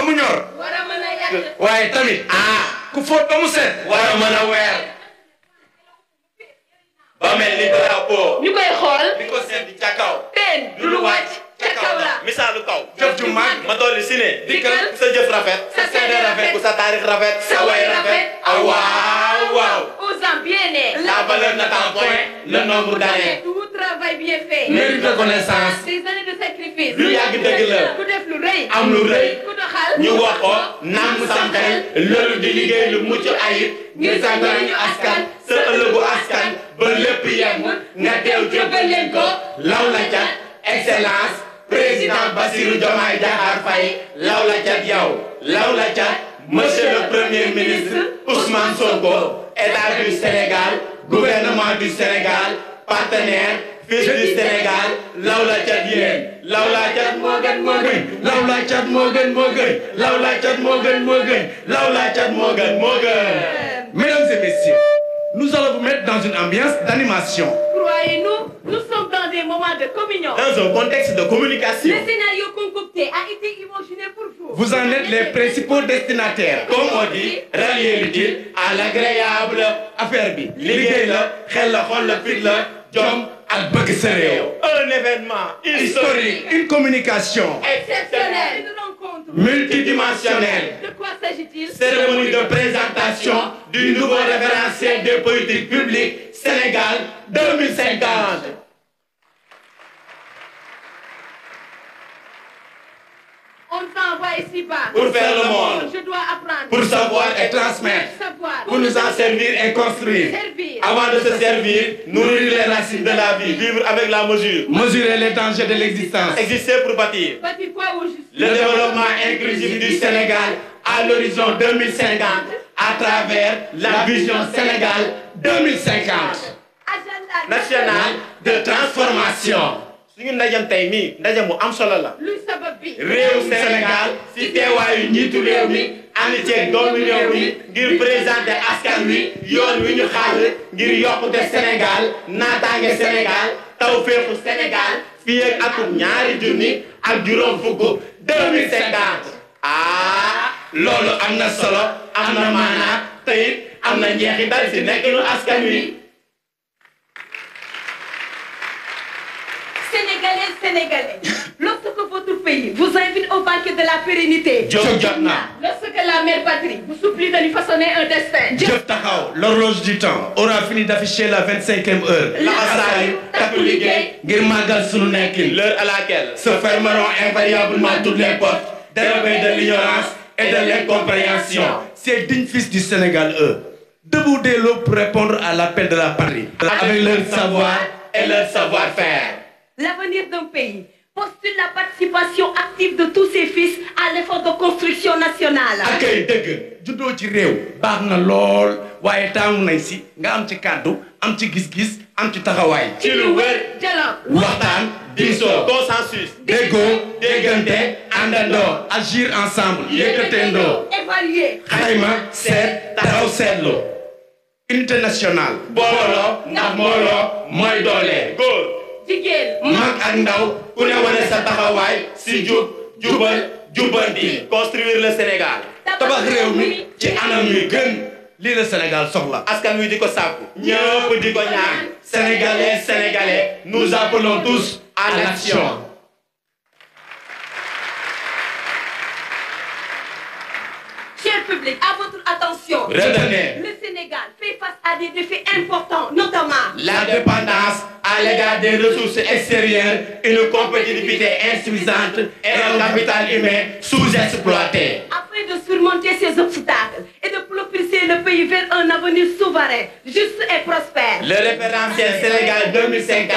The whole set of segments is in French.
mu ñor waaye tamit ku fóot ba mu set war a mën a weer ba mel ni drapeau ñu koy xool di ko seet ca kaw teen du lu wàcc ca kaw la misaalu kaw jëf ju mag ma dolli si ne dikkal ku sa jëf rafet sa seede rafet ku sa taarix rafet sa way rafet waaw waaw aux ans bien nés la valeur n'attend point le nombre d'années tout travail bien fait mérite reconnaissance des années de sacrifice lu yàgg dëgg la ku def lu rëy am lu rëy ku doxal ñu wax ko naam sam xel loolu di liggéey lu mucc ayib ngir sa njariñu askan sa ëllëgu askan ba lépp yemb nga teew jébbal leen ko law la cat excellence président Bassirou Diomaye Diakhar Faye law la cat yow law la cat monsieur le premier ministre Ousmane Sonko état du Sénégal gouvernement du Sénégal partenaire fils du Sénégal law la cat yéen law la cat moo gën moo gën law la cat moo gën moo gën law la cat moo gën moo gën law la cat moo gën moo gën. Mesdames et messieurs, nous allons vous mettre dans une ambiance d'animation. Croyez-nous, nous sommes dans des moments de communion. Dans un contexte de communication. Le scénario concocté a été imaginé pour vous. Vous en êtes les principaux destinataires. Comme on dit, relier l'utile à l'agréable. Affaire bi liggéey la xel la xol la fit la jom ak bëgg sa réew. Un événement historique, une communication Exceptionnelle. Une rencontre multidimensionnelle. De quoi s'agit-il? Cérémonie de présentation du nouveau référentiel des politiques publiques Sénégal 2050. On s'envoie ici-bas. Pour faire le monde. Je dois apprendre. Pour savoir et transmettre. Savoir. Pour nous en servir et construire. Servir. Avant de se servir, nourrir les racines de la vie. Vivre avec la mesure. Mesurer les dangers de l'existence. Exister pour bâtir. Bâtir quoi au juste? Le développement inclusif du Sénégal à l'horizon 2050 à travers la vision Sénégal 2050. Agenda National de transformation. suñu ndajam tey mii ndajam mu am solo la. luy sabab bi. réew Sénégal si teewaayu njiitu réew mi ànd ceeg doomu réew mi ngir présenter askan wi yoon wi ñu xàll ngir yokkute Sénégal naataange Sénégal tawféexu Sénégal fii ak atum ñaari junni ak juróom fukk 2050. loolu am na solo am na maanaa te it am na njeexital si nekkinu askan wi. Sénégalais, lorsque votre pays vous invite au banquet de la pérennité, lorsque la mère patrie vous supplie de lui façonner un destin, Jëf taxaw, l'horloge du temps aura fini d'afficher la 25e heure. Laxasaayu takku liggéey ngir màggal sunu nekkin. L'heure à laquelle se fermeront invariablement toutes les portes dérobées de l'ignorance et de l'incompréhension. Ces dignes fils du Sénégal, eux, debout dès l'aube pour répondre à l'appel de la patrie, avec leur savoir et leur savoir-faire. L'avenir d'un pays postule la participation active de tous ses fils à l'effort de construction nationale. akay dëgg juddoo ci réew baax na lool waaye taamu nañ si nga am ci kàddu am ci gis-gis am ci taxawaay. ci lu wér dialogue waxtaan diisoo consensus déggoo déggante àndandoo agir ensemble yëkkateendoo évaluer xayma seet taxaw seetlu unité nationale booloo ndax mbooloo mooy doole góor jigéen mag ak ndaw ku ne wane sa taxawaay si jub jubal jubbanti construire le Sénégal tabax réew mi ci anam yu gën lii la Sénégal soxla askan wi di ko sàkku ñëpp di ko ñaan sénégalais nous appelons tous à l'action. Cher public, à votre attention. Retenez. Le Sénégal fait face à des défis importants, notamment La dépendance à l'égard des ressources extérieures, une compétitivité insuffisante et un capital humain sous-exploité. Afin de surmonter ces obstacles et de propulser le pays vers un avenir souverain, juste et prospère. Le référentiel Sénégal 2050,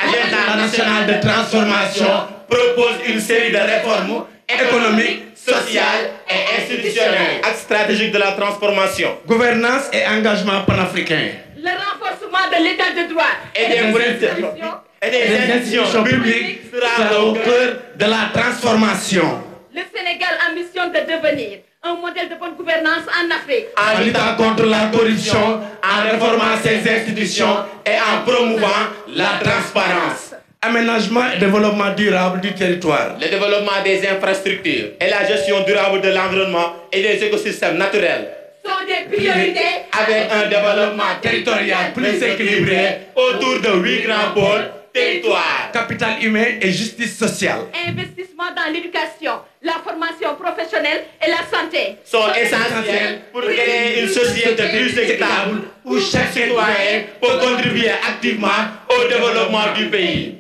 agenda national de transformation, propose une série de réformes économiques, sociales et institutionnelles. Axe stratégique de la transformation. Gouvernance et engagement panafricain. Le renforcement de l'état de droit Et des institutions publiques sera au cœur de la transformation. Le Sénégal a mission de devenir un modèle de bonne gouvernance en Afrique. En luttant contre la corruption, en réformant ses institutions et en promouvant la transparence. Aménagement et développement durable du territoire. Le développement des infrastructures et la gestion durable de l'environnement et des écosystèmes naturels sont des priorités avec un développement territorial plus équilibré autour de 8 grands pôles territoires. Capital humain et justice sociale. Investissement dans l'éducation, la formation professionnelle et la santé sont essentiels pour créer une société plus équitable où chaque citoyen peut contribuer activement au développement du pays.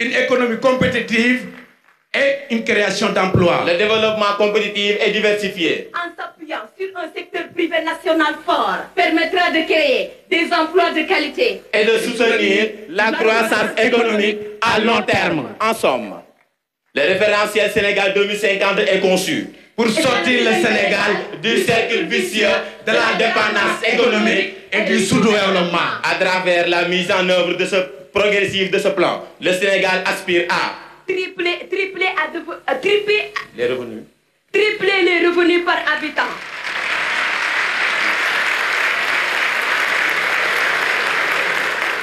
Une économie compétitive et une création d'emplois. Le développement compétitif et diversifié, en s'appuyant sur un secteur privé national fort, permettra de créer des emplois de qualité et de soutenir la croissance économique à long terme. En somme, le référentiel Sénégal 2050 est conçu pour sortir le Sénégal du cercle vicieux de la dépendance économique et du sous-développement. À travers la mise en œuvre progressive de ce plan, le Sénégal aspire à tripler les revenus. Tripler les revenus par habitant.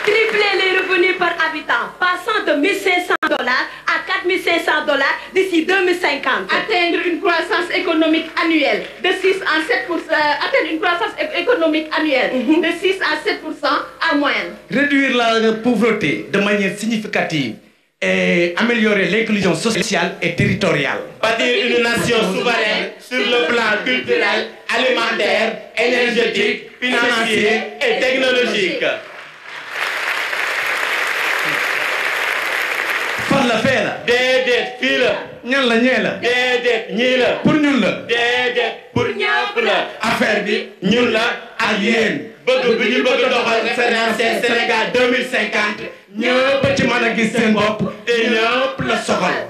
Tripler les revenus par habitant, passant de 1 500 $ à 4 500 $ d'ici 2050. Atteindre une croissance économique annuelle de 6 à 7%. Atteindre une croissance économique annuelle de 6 à 7% à moyenne. Réduire la pauvreté de manière significative et améliorer l'inclusion sociale et territoriale. Bâtir une nation souveraine sur le plan culturel, alimentaire, énergétique, financier et technologique. Fan la fee la. déedéet fii la. ñan la ñee la. déedéet ñii la. pour ñun la. déedéet pour ñëpp la. affaire bi ñun la ak yéen. bëgg bi ñu bëgg doxal référentiel Sénégal 2050. ñëpp ci mën a gis seen bopp te ñëpp la soxal.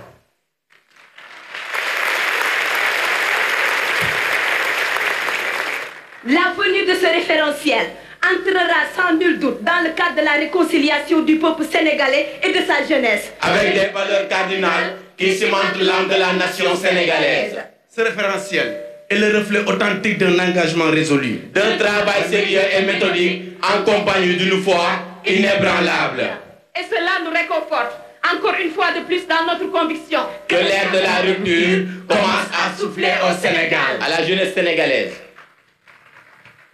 La venue de ce référentiel entrera sans nul doute dans le cadre de la réconciliation du peuple sénégalais et de sa jeunesse. Avec des valeurs cardinales qui cimentent l'âme de la nation sénégalaise. Ce référentiel est le reflet authentique d'un engagement résolu, d'un travail sérieux et méthodique en compagnie d'une foi inébranlable. Et cela nous réconforte encore une fois de plus dans notre conviction que l'ère de la rupture commence à souffler au Sénégal. À la jeunesse sénégalaise.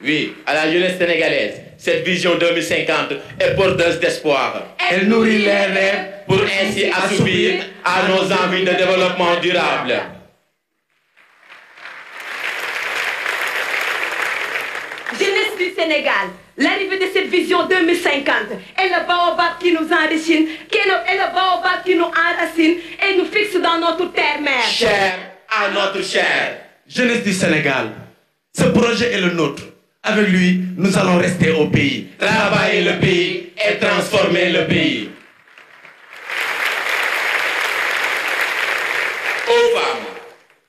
Oui, à la jeunesse sénégalaise, cette vision 2050 est porteuse d'espoir. Elle nourrit les rêves pour ainsi assouvir à nos envies de développement durable. Jeunesse du Sénégal, l'arrivée de cette vision 2050 est le baobab qui nous enracine, est le baobab qui nous enracine et nous fixe dans notre terre-mère. Cher à notre chair. Jeunesse du Sénégal, ce projet est le nôtre. Avec lui, nous allons rester au pays, travailler le pays et transformer le pays. Aux femmes,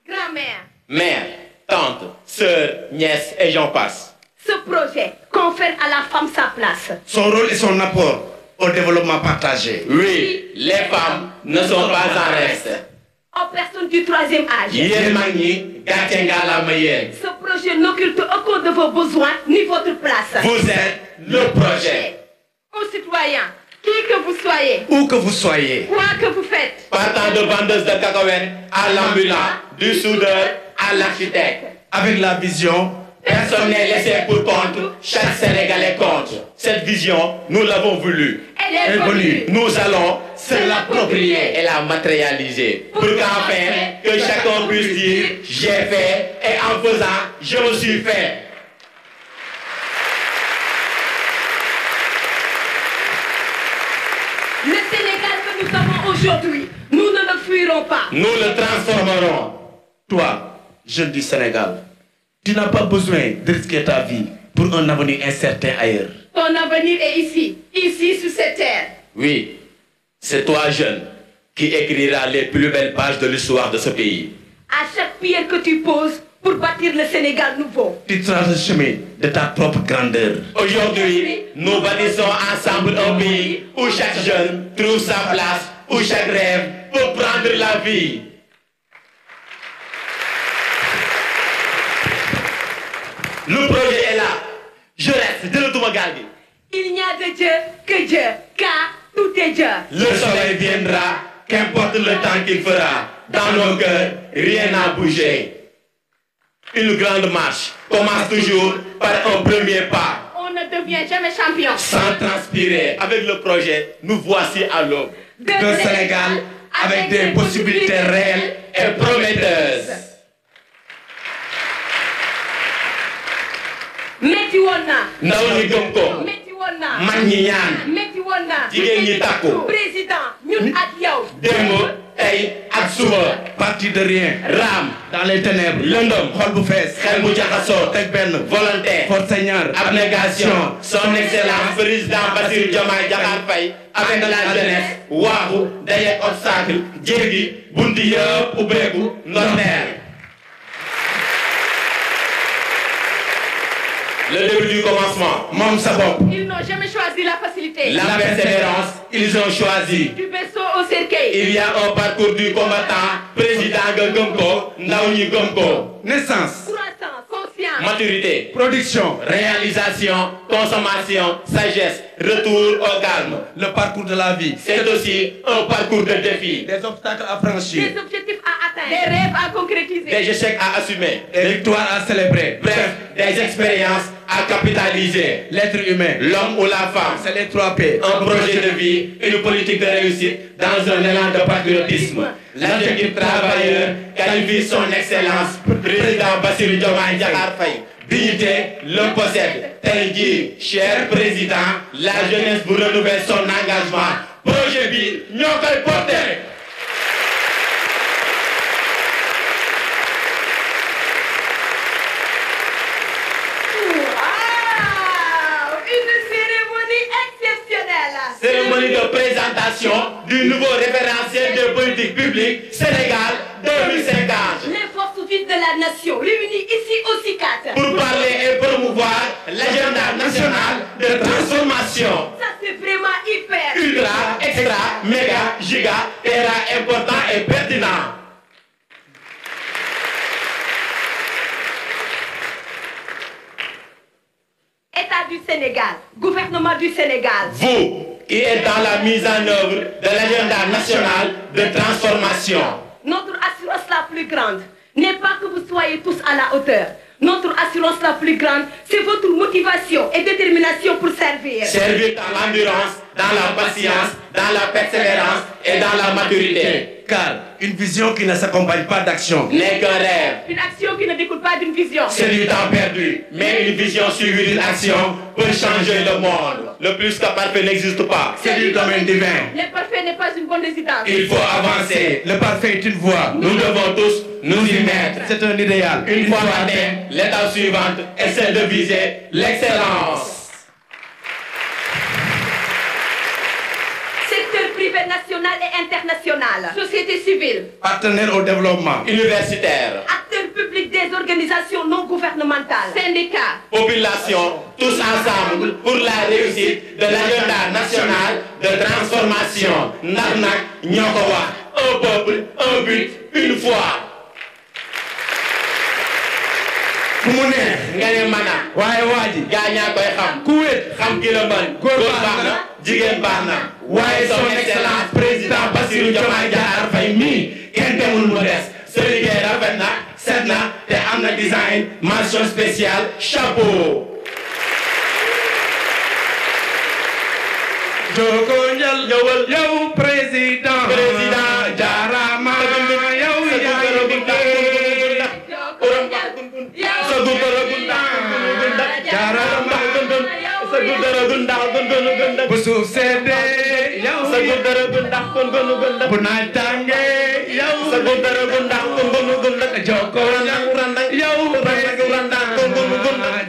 grand-mère, mère, tante, sœur, nièce et j'en passe. Ce projet confère à la femme sa place. Son rôle et son apport au développement partagé. Oui, les femmes ne sont pas en reste. Aux personnes du troisième âge. Ce projet n'occulte aucun de vos besoins ni votre place. Vous êtes le projet. Aux citoyens, qui que vous soyez, où que vous soyez, quoi que vous faites, partant de vendeuse de cacahuètes à l'ambulant, du soudeur à l'architecte. Avec la vision, personne n'est laissé pour compte, chaque Sénégalais compte. Cette vision, nous l'avons voulu. Elle est venue. Nous allons se l'approprier et la matérialiser. Pour qu'enfin, que chacun puisse dire, j'ai fait, et en faisant, je me suis fait. Le Sénégal que nous avons aujourd'hui, nous ne le fuirons pas. Nous le transformerons. Toi, jeune du Sénégal, tu n'as pas besoin de risquer ta vie pour un avenir incertain ailleurs. Ton avenir est ici, ici sur cette terre. Oui, c'est toi, jeune, qui écrira les plus belles pages de l'histoire de ce pays. À chaque pierre que tu poses pour bâtir le Sénégal nouveau, tu traces le chemin de ta propre grandeur. Aujourd'hui, nous bâtissons ensemble un pays où chaque jeune trouve sa place, où chaque rêve peut prendre la vie. Le projet est là. Je reste. Il n'y a de Dieu que Dieu, car tout est Dieu. Le soleil viendra, qu'importe le temps qu'il fera. Dans nos cœurs, rien n'a bougé. Une grande marche commence toujours par un premier pas. On ne devient jamais champion. Sans transpirer, avec le projet, nous voici à l'aube d'un Sénégal avec des possibilités réelles et prometteuses. Metti woon na. ndaw ñi gëm ko. Metti woon na. mag ñi ñaan. Metti woon na. jigéen ñi takku. président ñun ak yow. démb tey ak suba. parti de rien. raam. dans les ténèbres. lëndëm. xol bu fees. xel mu jaxasoo. teg benn. volonté. force ñaar. abnégation. son excellence président Bassirou Diomaye Diakhar Faye. avec la jeunesse. waaxu dajeek obstacle. jéggi bunti yëpp ubbeeku ndorteel. Le début du commencement. Moom sa bopp. Ils n'ont jamais choisi la facilité. La persévérance, ils ont choisi. Du berceau au cercueil. Il y a un parcours du combattant. Président nga gëm ko, ndaw ñi gëm ko. naissance. Croissance, conscience. Maturité. production. Réalisation, consommation, sagesse, retour au calme. le parcours de la vie. C'est aussi un parcours de défis. des obstacles à franchir. Des objectifs à atteindre. Des rêves à concrétiser. Des échecs à assumer. des victoires à célébrer. Bref, des expériences à capitaliser. l'être humain. L'homme ou la femme. c'est les 3 P. Un projet de vie, une politique de réussite dans un élan de patriotisme. L'adjectif travailleur qualifie son excellence, président Bassirou Diomaye Diakhar Faye. Dignité le possède. Tey jii, cher président, la jeunesse vous renouvelle son engagement. Projet bi ñoo koy porter. Cérémonie de présentation du nouveau référentiel de politique publique Sénégal 2050. Les forces vives de la nation réunies ici au CICAD. Pour parler et promouvoir l'agenda national de transformation. Ça c'est vraiment hyper. Ultra, extra, méga, giga, terra important et pertinent. État du Sénégal, gouvernement du Sénégal. Vous qui êtes dans la mise en œuvre de l'agenda national de transformation. Notre assurance la plus grande n'est pas que vous soyez tous à la hauteur. Notre assurance la plus grande, c'est votre motivation et détermination pour servir. Servir dans l'endurance, dans la patience, dans la persévérance et dans la maturité. Car une vision qui ne s'accompagne pas d'action n'est qu'un rêve. Une action qui ne découle pas d'une vision. C'est du temps perdu. Mais une vision suivie d'une action peut changer le monde. Le plus que parfait n'existe pas. C'est du domaine divin. Le parfait n'est pas une bonne résidence. Il faut avancer. le parfait est une voie. Nous devons tous nous y mettre. c'est un idéal. Une fois atteint, l'étape suivante est celle de viser l'excellence. Secteur privé national et international. Société civile. partenaire au développement. Universitaire. Acteurs publics des organisations non gouvernementales. Syndicats. Population, tous ensemble pour la réussite de l'agenda national de transformation. Ndax nag ñoo ko wax. Un peuple, un but, une foi. ku mu neex. nga ne mana. waaye waa ji. gaa ñaa koy xam. ku wéet. xam ki la mën. góor baax na jigéen baax na. waaye son excellence président Bassirou Diomaye Diakhar Faye mii kenn demul mu des. sa liggéey rafet na set na te am na design mention spéciale chapeau. Joko njal. ñëwal yow président. jaarama. yow bu suuf seddee yow bu naaj tàngee yow joko yow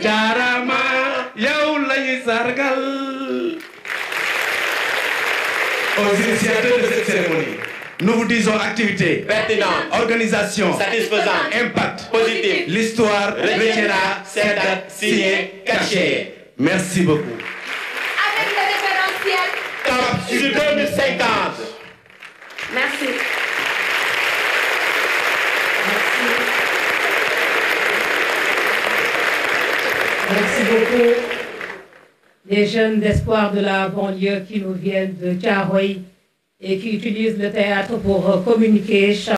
jaarama yow lañuy sargal. aux initiateurs de cette cérémonie nous vous disons activité, pertinente, organisation, satisfaisante, impact, positif. L'histoire retiendra cette date signée, cachée. Merci beaucoup. Avec le référentiel. Cap sur 2050. Merci. Merci beaucoup. les jeunes d'espoir de la banlieue qui nous viennent de Thiaroye et qui utilisent le théâtre pour communiquer.